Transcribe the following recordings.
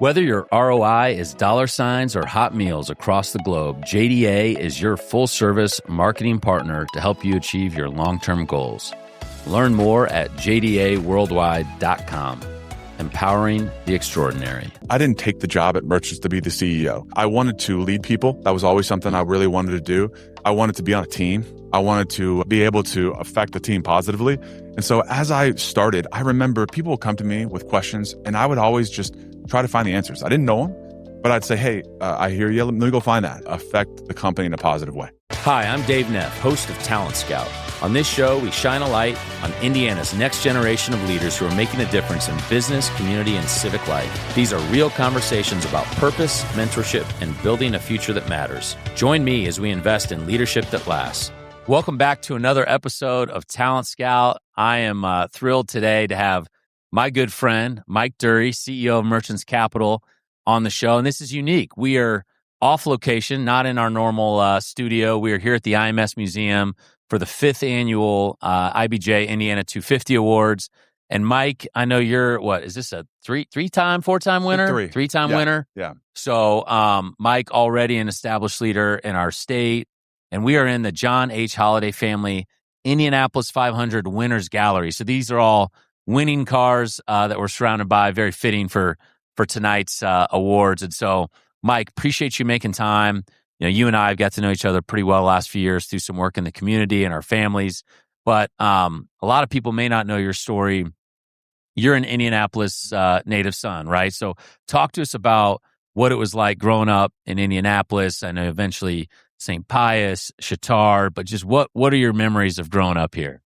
Whether your ROI is dollar signs or hot meals across the globe, JDA is your full-service marketing partner to help you achieve your long-term goals. Learn more at jdaworldwide.com. Empowering the extraordinary. I didn't take the job at Merchants to be the CEO. I wanted to lead people. That was always something I really wanted to do. I wanted to be on a team. I wanted to be able to affect the team positively. And so as I started, I remember people would come to me with questions, and I would always just try to find the answers. I didn't know them, but I'd say, hey, I hear you. Let me go find that. Affect the company in a positive way. Hi, I'm Dave Neff, host of Talent Scout. On this show, we shine a light on Indiana's next generation of leaders who are making a difference in business, community, and civic life. These are real conversations about purpose, mentorship, and building a future that matters. Join me as we invest in leadership that lasts. Welcome back to another episode of Talent Scout. I am thrilled today to have my good friend, Mike Dury, CEO of Merchants Capital, on the show. And this is unique. We are off location, not in our normal studio. We are here at the IMS Museum for the 5th annual IBJ Indiana 250 Awards. And Mike, I know you're, what, is this a four-time winner? Three-time winner? Yeah. So Mike, already an established leader in our state. And we are in the John H. Holliday Family Indianapolis 500 Winners Gallery. So these are all winning cars that we're surrounded by, very fitting for tonight's awards. And so, Mike, appreciate you making time. You know, you and I have got to know each other pretty well the last few years through some work in the community and our families. But a lot of people may not know your story. You're an Indianapolis native son, right? So talk to us about what it was like growing up in Indianapolis. I know eventually St. Pius, Chatard, but just what are your memories of growing up here?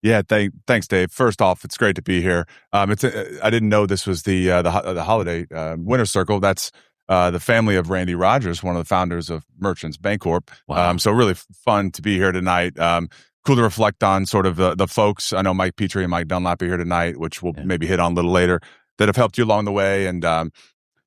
Yeah, thanks, Dave. First off, it's great to be here. I didn't know this was the Holiday Winner's Circle. That's the family of Randy Rogers, one of the founders of Merchants Bancorp. Wow. So really fun to be here tonight. Cool to reflect on sort of the folks. I know Mike Petrie and Mike Dunlap are here tonight, which we'll maybe hit on a little later, that have helped you along the way. And,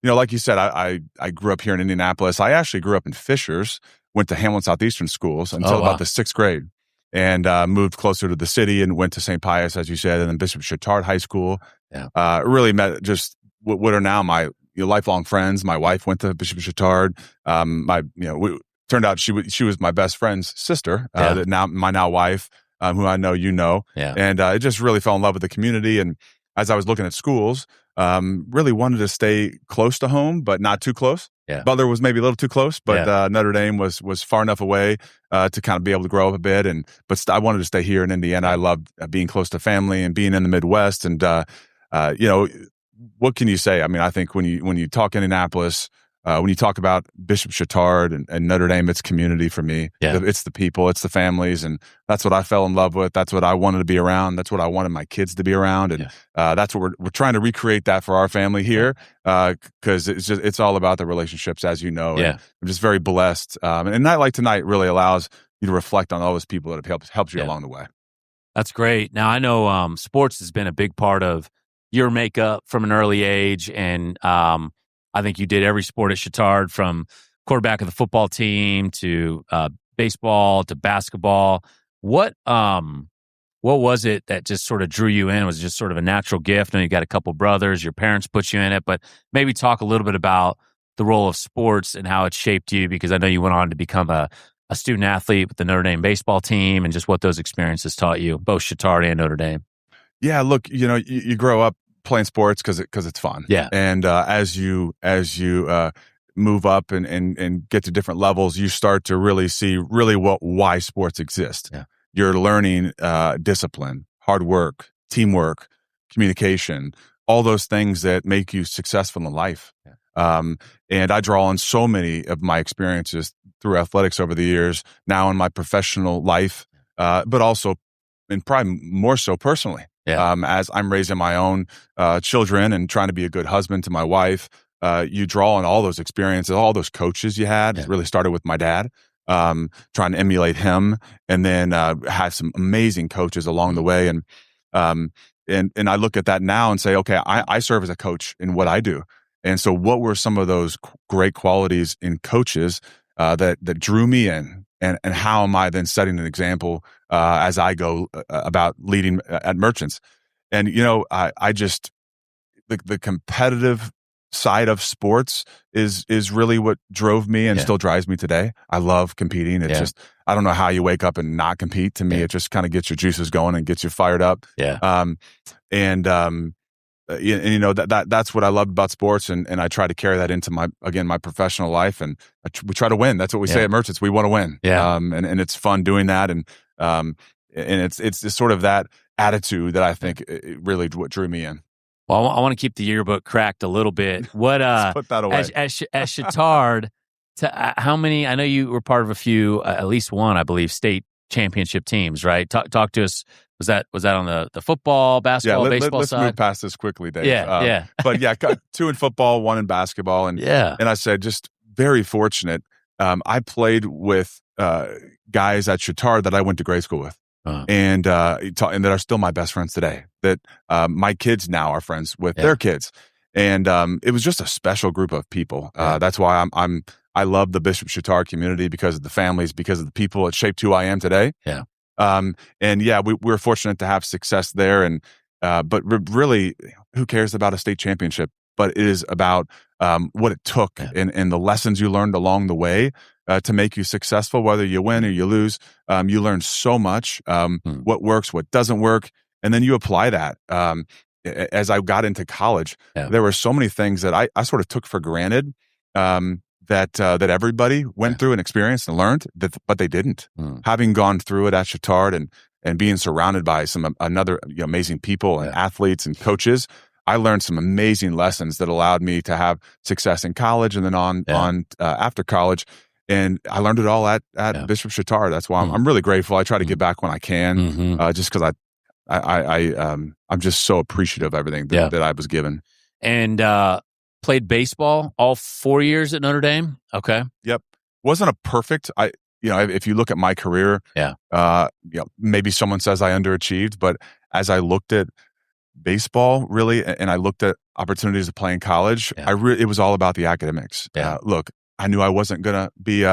like you said, I grew up here in Indianapolis. I actually grew up in Fishers, went to Hamlin Southeastern schools until about the 6th grade, and moved closer to the city and went to St. Pius, as you said, and then Bishop Chatard High School. Yeah. Really met just what are now my lifelong friends. My wife went to Bishop Chatard. Turned out she was my best friend's sister, my now wife, who I know you know. Yeah. And I just really fell in love with the community. And as I was looking at schools, really wanted to stay close to home, but not too close. Yeah. Butler was maybe a little too close, but Notre Dame was far enough away to kind of be able to grow up a bit. But I wanted to stay here in Indiana. I loved being close to family and being in the Midwest. And what can you say? I mean, I think when you talk Indianapolis, when you talk about Bishop Chatard and Notre Dame, it's community for me. Yeah. It's the people, it's the families, and that's what I fell in love with. That's what I wanted to be around. That's what I wanted my kids to be around, and that's what we're trying to recreate that for our family here, because it's all about the relationships, as you know. Yeah. And I'm just very blessed, and a night like tonight really allows you to reflect on all those people that have helped you along the way. That's great. Now I know sports has been a big part of your makeup from an early age, and I think you did every sport at Chatard, from quarterback of the football team to baseball to basketball. What was it that just sort of drew you in? Was it just sort of a natural gift? I know you got a couple brothers, your parents put you in it, but maybe talk a little bit about the role of sports and how it shaped you, because I know you went on to become a student athlete with the Notre Dame baseball team, and just what those experiences taught you, both Chatard and Notre Dame. Yeah, look, you grow up playing sports because it's fun. Yeah. And as you move up and get to different levels, you start to really see why sports exist. Yeah. You're learning discipline, hard work, teamwork, communication, all those things that make you successful in life. Yeah. And I draw on so many of my experiences through athletics over the years, now in my professional life, but also, and probably more so personally. Yeah. As I'm raising my own children and trying to be a good husband to my wife, you draw on all those experiences, all those coaches you had. It really started with my dad, trying to emulate him, and then have some amazing coaches along the way. And I look at that now and say, okay, I serve as a coach in what I do. And so what were some of those great qualities in coaches that drew me in? And how am I then setting an example as I go about leading at Merchants? And, I just, the competitive side of sports is really what drove me and still drives me today. I love competing. It's just, I don't know how you wake up and not compete. To me, it just kind of gets your juices going and gets you fired up. That's what I love about sports, and I try to carry that into my professional life, and we try to win. That's what we say at Merchants. We want to win. And it's fun doing that, and it's sort of that attitude that I think really what drew me in. Well, I want to keep the yearbook cracked a little bit. What Let's put that away. As Chatard, how many? I know you were part of a few, at least one, I believe, state championship teams, right? Talk to us. Was that on the football, basketball, baseball let's side? Move past this quickly, Dave. But 2 in football, 1 in basketball, and I said just very fortunate. I played with guys at Chatard that I went to grade school with. And that are still my best friends today, that my kids now are friends with their kids. And it was just a special group of people. That's why I love the Bishop Chatard community, because of the families, because of the people. It shaped who I am today. We're fortunate to have success there. And but really, who cares about a state championship? But it is about what it took and the lessons you learned along the way to make you successful, whether you win or you lose. You learn so much, what works, what doesn't work, and then you apply that. As I got into college, there were so many things that I sort of took for granted that everybody went through and experienced and learned, but they didn't. Having gone through it at Chatard and being surrounded by some amazing people and athletes and coaches, I learned some amazing lessons that allowed me to have success in college and then on after college. And I learned it all at Bishop Chatard. That's why I'm really grateful. I try to give back when I can, just because I'm just so appreciative of everything that I was given. And played baseball all 4 years at Notre Dame. Okay. Yep. Wasn't a perfect. If you look at my career, maybe someone says I underachieved, but as I looked at baseball, really, and I looked at opportunities to play in college, it was all about the academics. Look, I knew I wasn't going to be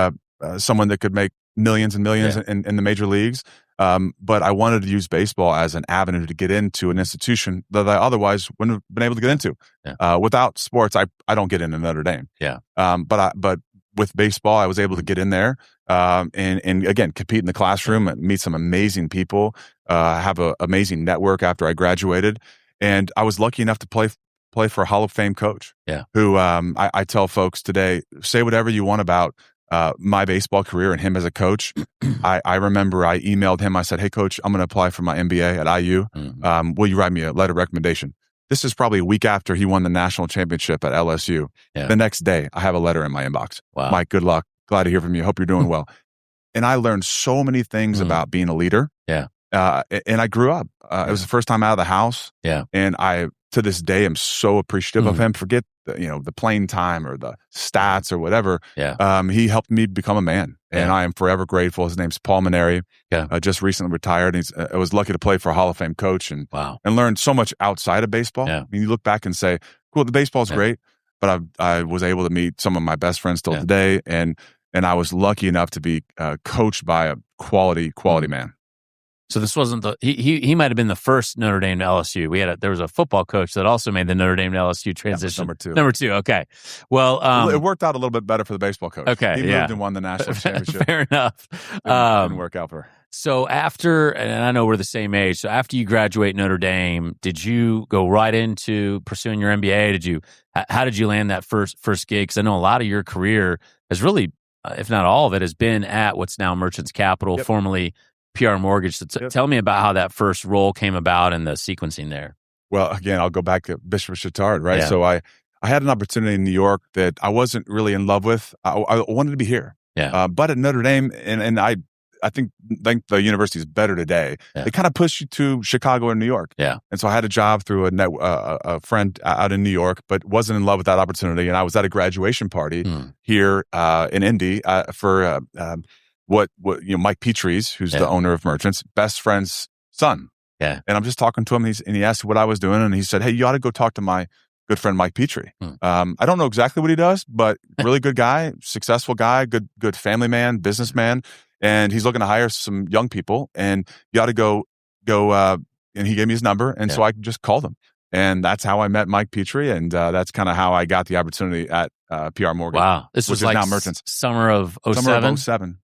someone that could make millions and millions in the major leagues, but I wanted to use baseball as an avenue to get into an institution that I otherwise wouldn't have been able to get into. Without sports, I don't get into Notre Dame. But with baseball, I was able to get in there and again, compete in the classroom, meet some amazing people, have an amazing network after I graduated. And I was lucky enough to play for a Hall of Fame coach who I tell folks today, say whatever you want about my baseball career and him as a coach. I remember I emailed him. I said, "Hey, coach, I'm going to apply for my MBA at IU. Will you write me a letter of recommendation?" This is probably a week after he won the national championship at LSU. The next day, I have a letter in my inbox. Wow. Mike, good luck. Glad to hear from you. Hope you're doing well. And I learned so many things about being a leader. And I grew up. It was the first time out of the house. And I, to this day, am so appreciative of him. Forget the playing time or the stats or whatever. He helped me become a man. And I am forever grateful. His name's Paul Maneri. Just recently retired. I was lucky to play for a Hall of Fame coach and learned so much outside of baseball. I mean, you look back and say, cool, the baseball's great, but I was able to meet some of my best friends still today. And I was lucky enough to be coached by a quality man. So this wasn't he might have been the first Notre Dame to LSU. There was a football coach that also made the Notre Dame to LSU transition. Number two. Okay. Well, it worked out a little bit better for the baseball coach. Okay. He moved and won the national championship. Fair enough. Didn't work out for her. So after, and I know we're the same age, so after you graduate Notre Dame, did you go right into pursuing your MBA? How did you land that first gig? Because I know a lot of your career has really, if not all of it, has been at what's now Merchants Capital, formerly PR Mortgage. So tell me about how that first role came about and the sequencing there. Well, again, I'll go back to Bishop Chatard, right? So I had an opportunity in New York that I wasn't really in love with. I wanted to be here. But at Notre Dame, and I think the university is better today. They kind of push you to Chicago or New York. And so I had a job through a friend out in New York, but wasn't in love with that opportunity. And I was at a graduation party here in Indy for Mike Petrie's, who's the owner of Merchants, best friend's son. And I'm just talking to him, and he asked what I was doing, and he said, "Hey, you ought to go talk to my good friend Mike Petrie." I don't know exactly what he does, but really good guy, successful guy, good family man, businessman, and he's looking to hire some young people, and you ought to go. And he gave me his number, and so I just called him. And that's how I met Mike Petrie, and that's kind of how I got the opportunity at PR Morgan. Wow. This was which is like now Merchants. Summer of 07? Summer of 07.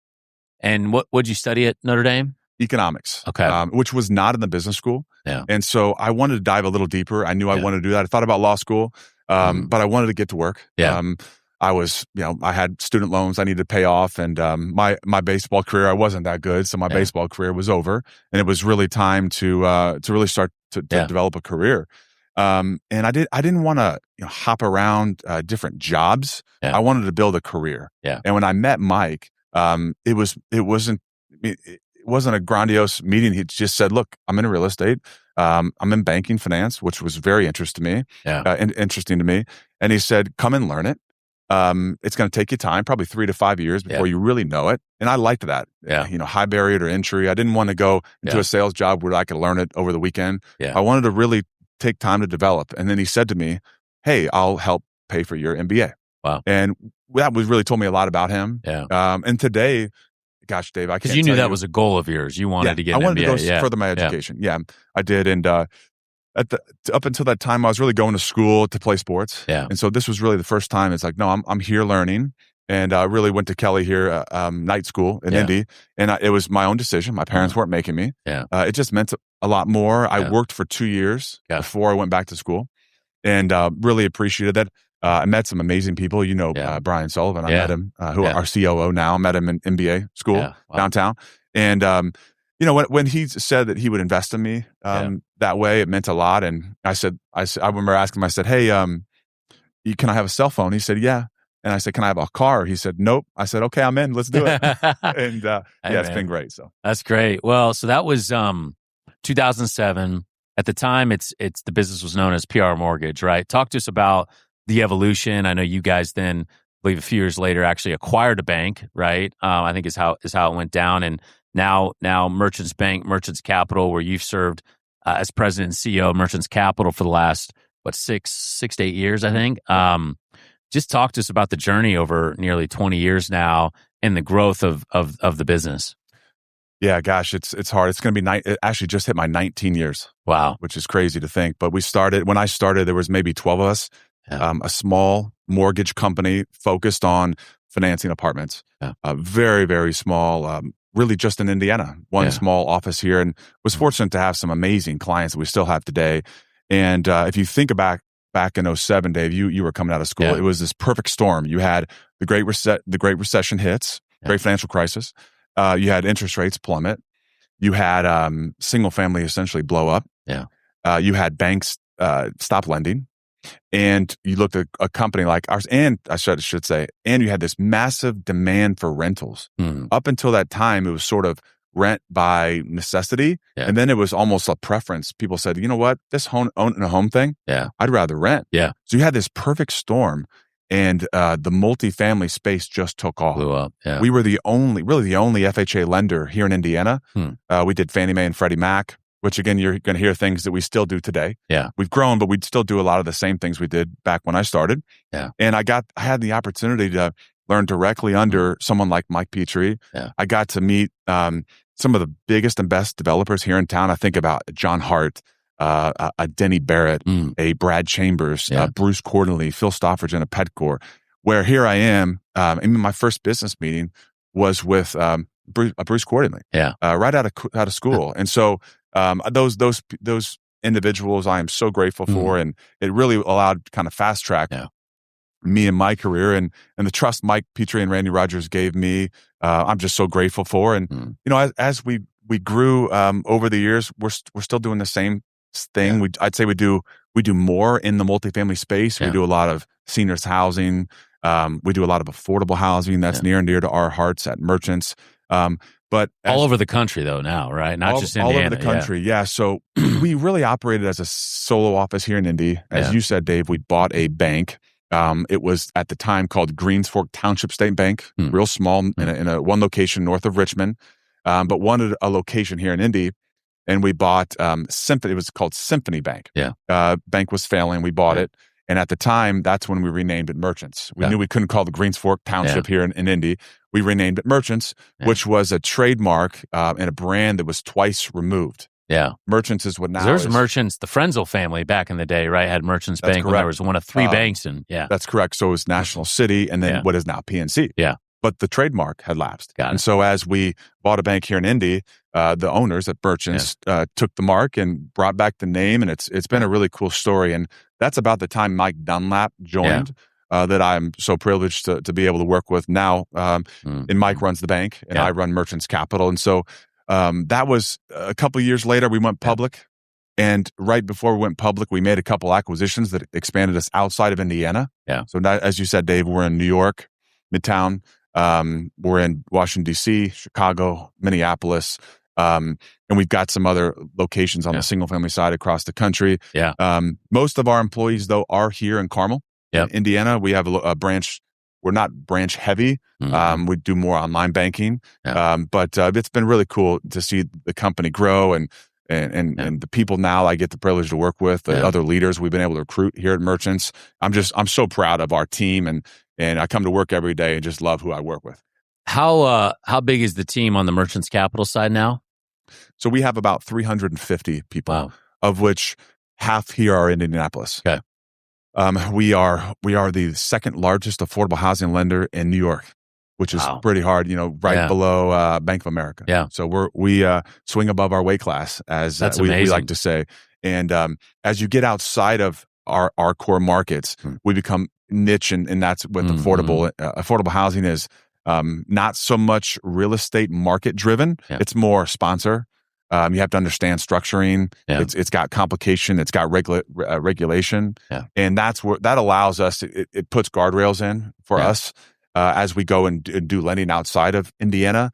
And what'd you study at Notre Dame? Economics. Okay. Which was not in the business school. Yeah. And so I wanted to dive a little deeper. I knew I wanted to do that. I thought about law school, but I wanted to get to work. Yeah. I had student loans I needed to pay off, and my baseball career, I wasn't that good, so my baseball career was over, and it was really time to really start to develop a career. And I didn't want to hop around different jobs. Yeah. I wanted to build a career. Yeah. And when I met Mike, it wasn't a grandiose meeting. He just said, "Look, I'm in real estate. I'm in banking finance," which was very interesting to me. Interesting to me. And he said, "Come and learn it. It's going to take you time, probably 3 to 5 years before you really know it." And I liked that. Yeah. High barrier to entry. I didn't want to go into a sales job where I could learn it over the weekend. Yeah. I wanted to really take time to develop. And then he said to me, "Hey, I'll help pay for your MBA." Wow. And that was really told me a lot about him. Yeah. And today, gosh, Dave, I can't because you knew that was a goal of yours. You wanted to get an MBA. I wanted to go further my education. Yeah, I did. And up until that time, I was really going to school to play sports. Yeah. And so this was really the first time. It's like, no, I'm here learning. And I really went to Kelly here, night school in Indy. And it was my own decision. My parents weren't making me. Yeah. It just meant a lot more. I worked for 2 years before I went back to school, and really appreciated that. I met some amazing people. Brian Sullivan. I met him, who our COO now. I met him in MBA school downtown. And, when he said that he would invest in me that way, it meant a lot. And I remember asking him, I said, "Hey, can I have a cell phone?" He said, "Yeah." And I said, "Can I have a car?" He said, "Nope." I said, "Okay, I'm in. Let's do it." And it's been great. So that's great. Well, so that was 2007. At the time, it's the business was known as PR Mortgage, right? Talk to us about the evolution. I know you guys then, I believe a few years later, actually acquired a bank, right? I think is how it went down. And now Merchants Bank, Merchants Capital, where you've served as president and CEO of Merchants Capital for the last 6 to 8 years, I think. Just talk to us about the journey over nearly 20 years now and the growth of the business. Yeah, gosh, it's hard. It's going to be it actually just hit my 19 years. Wow. Which is crazy to think. But when I started, there was maybe 12 of us, a small mortgage company focused on financing apartments. Very, very small, really just in Indiana, one small office here, and was fortunate to have some amazing clients that we still have today. And if you think back in 07, Dave, you were coming out of school. It was this perfect storm. You had the Great Recession hits, Great Financial Crisis. You had interest rates plummet. You had single family essentially blow up. Yeah. You had banks stop lending, and you looked at a company like ours, and I should say, and you had this massive demand for rentals. Up until that time, it was sort of rent by necessity, and then it was almost a preference. People said, "You know what, this owning a home thing, I'd rather rent." Yeah. So you had this perfect storm. And the multifamily space just took off. Blew up. Yeah. We were the only FHA lender here in Indiana. We did Fannie Mae and Freddie Mac, which again, you're going to hear things that we still do today. Yeah. We've grown, but we'd still do a lot of the same things we did back when I started. Yeah. And I had the opportunity to learn directly under someone like Mike Petrie. Yeah. I got to meet some of the biggest and best developers here in town. I think about John Hart, a Denny Barrett, a Brad Chambers, Bruce Cordley, Phil Stoffridge, and a Petcore. Where here I am, in my first business meeting was with Bruce Cordley. Yeah, right out of school, and so those individuals I am so grateful for, and it really allowed kind of fast track me in my career, and the trust Mike Petrie and Randy Rogers gave me. I'm just so grateful for, and as we grew over the years, we're still doing the same thing. Yeah. I'd say we do more in the multifamily space. We do a lot of seniors housing. We do a lot of affordable housing. That's near and dear to our hearts at Merchants. But all over the country though now, right? Not just Indiana. All over the country, yeah. So we really operated as a solo office here in Indy. As you said, Dave, we bought a bank. It was at the time called Greens Fork Township State Bank, real small in a one location north of Richmond, but wanted a location here in Indy. And we bought Symphony. It was called Symphony Bank. Yeah. Bank was failing. We bought it. And at the time, that's when we renamed it Merchants. We knew we couldn't call the Greens Fork Township here in Indy. We renamed it Merchants, which was a trademark and a brand that was twice removed. Yeah. Merchants is what now There's is. Merchants, the Frenzel family back in the day, right, had Merchants That's Bank when correct. there was one of three banks. And That's correct. So it was National City and then what is now PNC. Yeah. But the trademark had lapsed. Got it. And so as we bought a bank here in Indy, the owners at Merchants took the mark and brought back the name. And it's been a really cool story. And that's about the time Mike Dunlap joined. That I'm so privileged to be able to work with now. And Mike runs the bank, and I run Merchants Capital. And so that was a couple of years later, we went public. And right before we went public, we made a couple acquisitions that expanded us outside of Indiana. Yeah. So now, as you said, Dave, we're in New York, Midtown. We're in Washington, D.C., Chicago, Minneapolis. And we've got some other locations on the single family side across the country. Yeah. Most of our employees, though, are here in Carmel. In Indiana, we have a branch. We're not branch heavy. We do more online banking. But it's been really cool to see the company grow and the people now I get the privilege to work with, the other leaders we've been able to recruit here at Merchants. I'm so proud of our team and I come to work every day and just love who I work with. How big is the team on the Merchants Capital side now? So we have about 350 people, of which half here are in Indianapolis. Okay. We are the second largest affordable housing lender in New York, which is pretty hard, right below Bank of America. Yeah. So we swing above our weight class, as we like to say. And as you get outside of our core markets, we become niche, and that's with affordable housing is not so much real estate market driven. It's more sponsor. You have to understand structuring. It's got complication. It's got regulation, and that allows us. It puts guardrails in for us as we go and do lending outside of Indiana.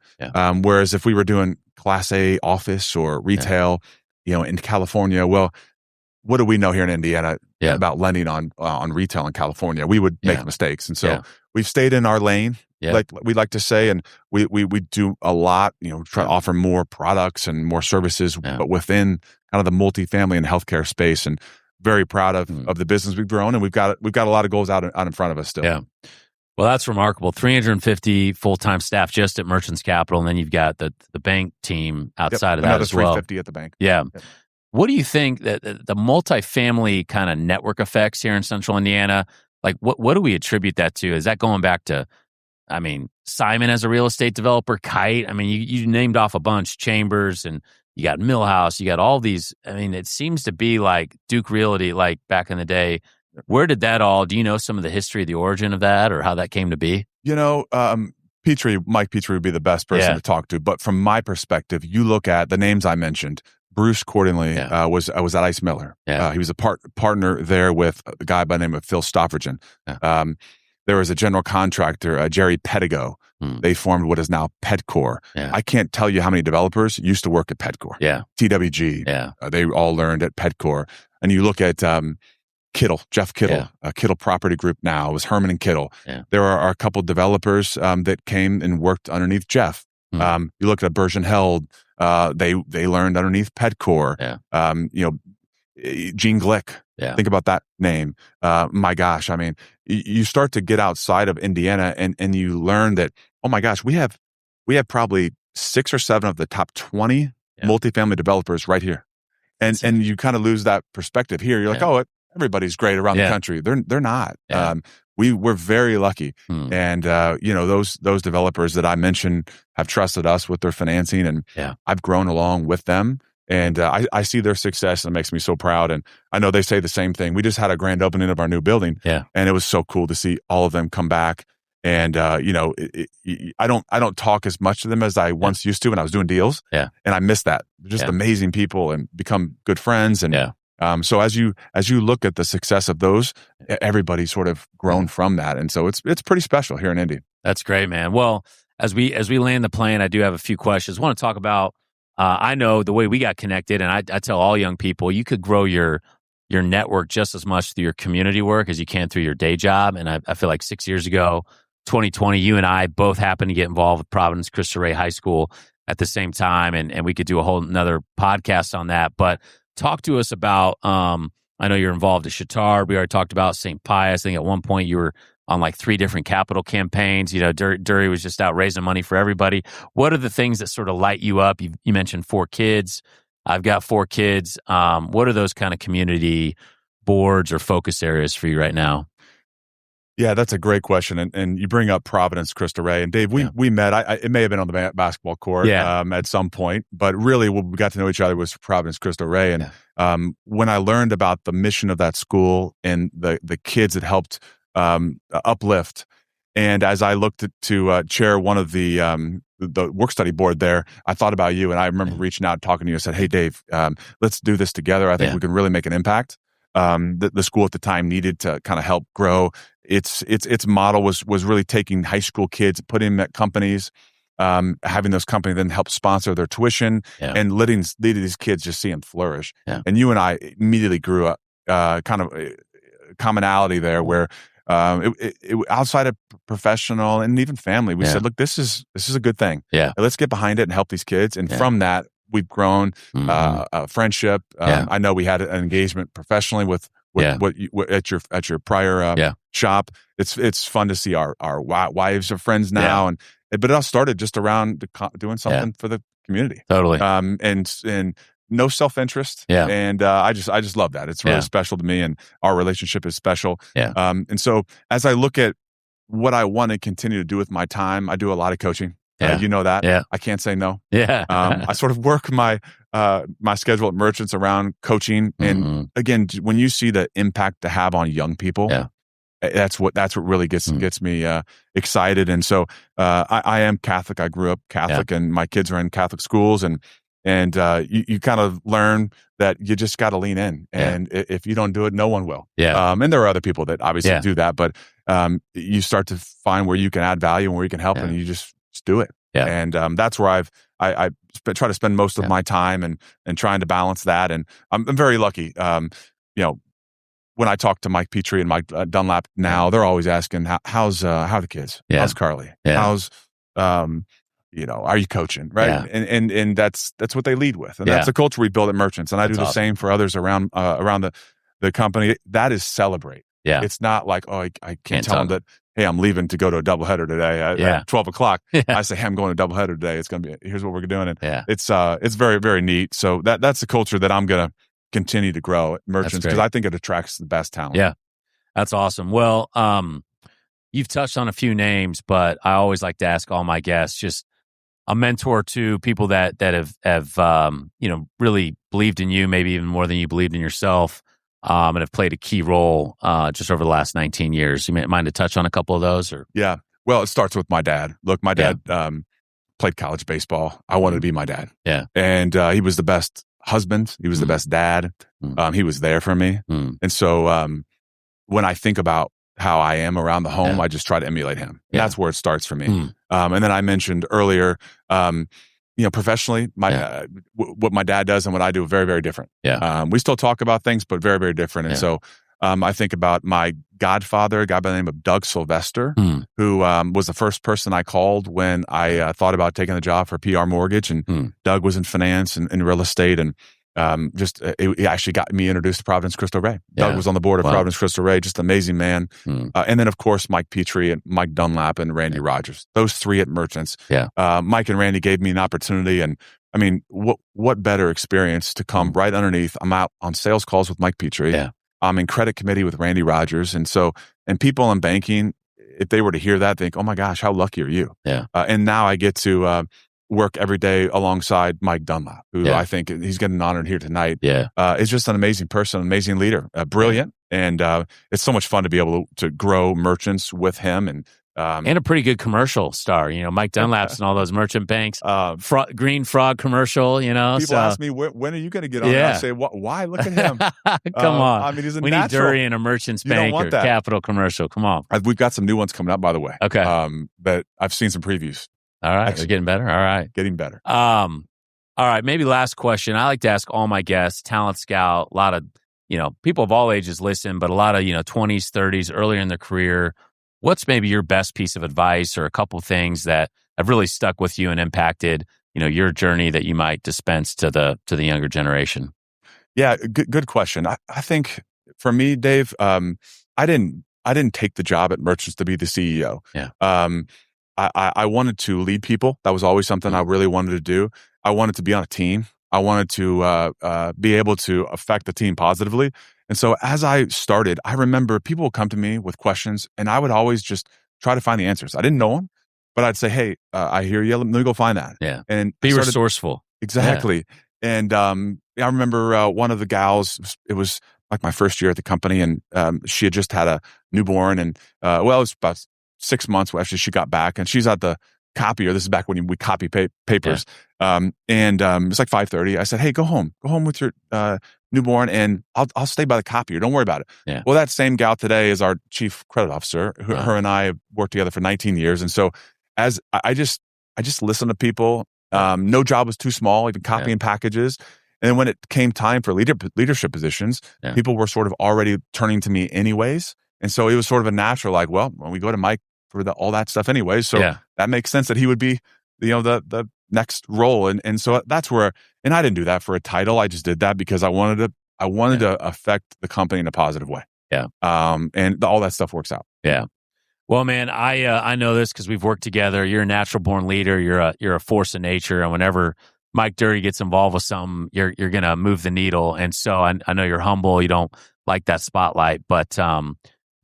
Whereas if we were doing Class A office or retail, in California, well, what do we know here in Indiana about lending on retail in California? We would make mistakes, and so we've stayed in our lane. Like we like to say, and we do a lot, try to offer more products and more services, but within kind of the multifamily and healthcare space, and very proud of the business we've grown, and we've got a lot of goals out in front of us still. Yeah. Well, that's remarkable. 350 full-time staff just at Merchants Capital, and then you've got the bank team outside of that as well. Another 350 at the bank. Yeah. What do you think that the multifamily kind of network effects here in Central Indiana, like what do we attribute that to? Is that going back to, Simon as a real estate developer, Kite? You named off a bunch, Chambers, and you got Millhouse, you got all these. It seems to be like Duke Realty, like back in the day. Where did that all, do you know some of the history, the origin of that, or how that came to be? Mike Petrie would be the best person to talk to. But from my perspective, you look at the names I mentioned. Bruce Cordinley was at Ice Miller. He was a partner there with a guy by the name of Phil Stoffridgen. There was a general contractor, Jerry Pedigo. They formed what is now Pedcore. I can't tell you how many developers used to work at Pedcore. TWG. They all learned at Pedcore. And you look at Jeff Kittle, Kittle Property Group now. It was Herman and Kittle. There are a couple developers that came and worked underneath Jeff. You look at Bergen Held. They learned underneath Pedcore. Gene Glick. Think about that name. My gosh, you start to get outside of Indiana and you learn that, oh my gosh, we have probably 6 or 7 of the top 20 multifamily developers right here. And you kind of lose that perspective here. You're like, oh, everybody's great around the country. They're not. We're very lucky. And those developers that I mentioned have trusted us with their financing, and I've grown along with them. And I see their success, and it makes me so proud. And I know they say the same thing. We just had a grand opening of our new building, and it was so cool to see all of them come back. And I don't talk as much to them as I once used to when I was doing deals. And I miss that. They're just amazing people and become good friends. And so as you look at the success of those, everybody's sort of grown from that, and so it's pretty special here in Indy. That's great, man. Well, as we land the plane, I do have a few questions. I want to talk about. I know the way we got connected, and I tell all young people, you could grow your network just as much through your community work as you can through your day job. And I feel like 6 years ago, 2020, you and I both happened to get involved with Providence Cristo High School at the same time, and we could do a whole another podcast on that. But talk to us about, I know you're involved at Chatard. We already talked about St. Pius. I think at one point you were on like 3 different capital campaigns. Dury was just out raising money for everybody. What are the things that sort of light you up? You mentioned 4 kids. I've got 4 kids. What are those kind of community boards or focus areas for you right now? Yeah, that's a great question. And you bring up Providence, Cristo Rey. And Dave, we met, it may have been on the basketball court at some point, but really what we got to know each other was Providence, Cristo Rey. And when I learned about the mission of that school and the kids it helped uplift, and as I looked to chair one of the work study board there, I thought about you, and I remember reaching out, talking to you, and said, "Hey, Dave, let's do this together. I think we can really make an impact." The school at the time needed to kind of help grow. Its model was really taking high school kids, putting them at companies, having those companies then help sponsor their tuition, and letting these kids just see them flourish. Yeah. And you and I immediately grew up kind of commonality there where. Outside of professional and even family, we said, look, this is a good thing. Yeah. Let's get behind it and help these kids. And from that, we've grown friendship. I know we had an engagement professionally with what at your prior shop. It's fun to see our wives are friends now. But it all started just around doing something for the community. Totally. And no self-interest. Yeah. And I just love that. It's really special to me, and our relationship is special. Yeah. And so as I look at what I want to continue to do with my time, I do a lot of coaching. You know that. Yeah. I can't say no. Yeah. I sort of work my schedule at Merchants around coaching. And again, when you see the impact to have on young people, that's what really gets me excited. And so I am Catholic. I grew up Catholic, and my kids are in Catholic schools, and you kind of learn that you just got to lean in, and if you don't do it, no one will. Yeah. And there are other people that obviously do that, but you start to find where you can add value and where you can help, and you just do it. Yeah. And that's where I try to spend most of my time and trying to balance that. And I'm very lucky. When I talk to Mike Petrie and Mike Dunlap now, they're always asking how the kids? Yeah. How's Carly? Yeah. How's are you coaching? Right. Yeah. And that's what they lead with. And that's the culture we build at Merchants. And I do the same for others around the company. That is celebrate. Yeah. It's not like, I can't tell them that, hey, I'm leaving to go to a doubleheader today at 12 o'clock. Yeah. I say, hey, I'm going to a doubleheader today. It's going to be, here's what we're doing. And it's very, very neat. So that's the culture that I'm going to continue to grow at Merchants, because I think it attracts the best talent. Yeah. That's awesome. Well, you've touched on a few names, but I always like to ask all my guests just a mentor to people that have really believed in you, maybe even more than you believed in yourself, and have played a key role just over the last 19 years. You mind to touch on a couple of those? Or yeah, well, it starts with my dad. Look, my dad played college baseball. I wanted to be my dad. Yeah, and he was the best husband. He was the best dad. He was there for me, and so when I think about how I am around the home, I just try to emulate him. Yeah. That's where it starts for me. And then I mentioned earlier, professionally, what my dad does and what I do are very, very different. Yeah. We still talk about things, but very, very different. And so I think about my godfather, a guy by the name of Doug Sylvester, who was the first person I called when I thought about taking the job for PR Mortgage. And Doug was in finance and real estate, and he actually got me introduced to Providence Cristo Rey. Doug was on the board of Providence Cristo Rey, just an amazing man. And then, of course, Mike Petrie and Mike Dunlap and Randy Rogers, those three at Merchants. Yeah. Mike and Randy gave me an opportunity. And I mean, what better experience to come right underneath? I'm out on sales calls with Mike Petrie. Yeah. I'm in credit committee with Randy Rogers. And people in banking, if they were to hear that, think, oh my gosh, how lucky are you? Yeah. And now I get to work every day alongside Mike Dunlap, who I think he's getting honored here tonight. Yeah. Is just an amazing person, amazing leader, brilliant. And it's so much fun to be able to grow Merchants with him. And a pretty good commercial star, Mike Dunlap's and all those merchant banks, Green Frog commercial, People ask me, when are you going to get on? Yeah. And I say, why? Look at him. Come on. I mean, he's a natural. Need Dury in a merchant's bank or capital commercial. Come on. We've got some new ones coming up, by the way. Okay. But I've seen some previews. All right. They're getting better. All right. Getting better. All right. Maybe last question. I like to ask all my guests, Talent Scout, a lot of, people of all ages listen, but a lot of, 20s, 30s, earlier in their career. What's maybe your best piece of advice or a couple things that have really stuck with you and impacted, your journey that you might dispense to the younger generation? Yeah. Good question. I think for me, Dave, I didn't take the job at Merchants to be the CEO. Yeah. I wanted to lead people. That was always something I really wanted to do. I wanted to be on a team. I wanted to be able to affect the team positively. And so as I started, I remember people would come to me with questions, and I would always just try to find the answers. I didn't know them, but I'd say, hey, I hear you. Let me go find that. Yeah. And be resourceful. Exactly. Yeah. And I remember one of the gals, it was like my first year at the company, and she had just had a newborn, and it was about 6 months after she got back, and she's at the copier. This is back when we copy papers. Yeah. It's like 5:30. I said, hey, go home with your newborn, and I'll stay by the copier. Don't worry about it. Yeah. Well, that same gal today is our chief credit officer. Her and I have worked together for 19 years. And so as I just listened to people, no job was too small, even copying packages. And then when it came time for leadership positions, people were sort of already turning to me anyways. And so it was sort of a natural, like, well, when we go to Mike for all that stuff anyway. So that makes sense that he would be, the next role. And so that's where, and I didn't do that for a title. I just did that because I wanted to affect the company in a positive way. Yeah. And all that stuff works out. Yeah. Well, man, I know this because we've worked together. You're a natural born leader. You're a force of nature. And whenever Mike Dury gets involved with something, you're going to move the needle. And so I know you're humble. You don't like that spotlight, but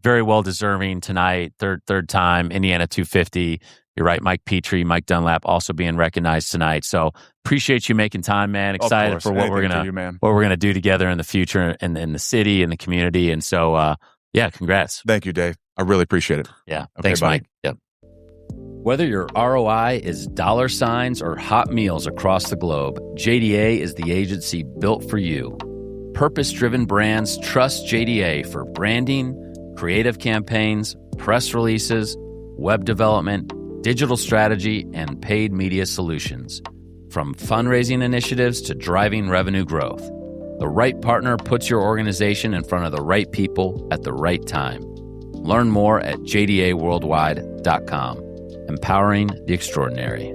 very well deserving tonight. Third time, Indiana 250. You're right, Mike Petrie, Mike Dunlap also being recognized tonight. So appreciate you making time, man. Excited for what we're gonna do together in the future and in the city and the community. And so congrats. Thank you, Dave. I really appreciate it. Yeah. Okay, thanks, buddy. Mike. Yep. Whether your ROI is dollar signs or hot meals across the globe, JDA is the agency built for you. Purpose-driven brands trust JDA for branding, creative campaigns, press releases, web development, digital strategy, and paid media solutions. From fundraising initiatives to driving revenue growth, the right partner puts your organization in front of the right people at the right time. Learn more at jdaworldwide.com. Empowering the extraordinary.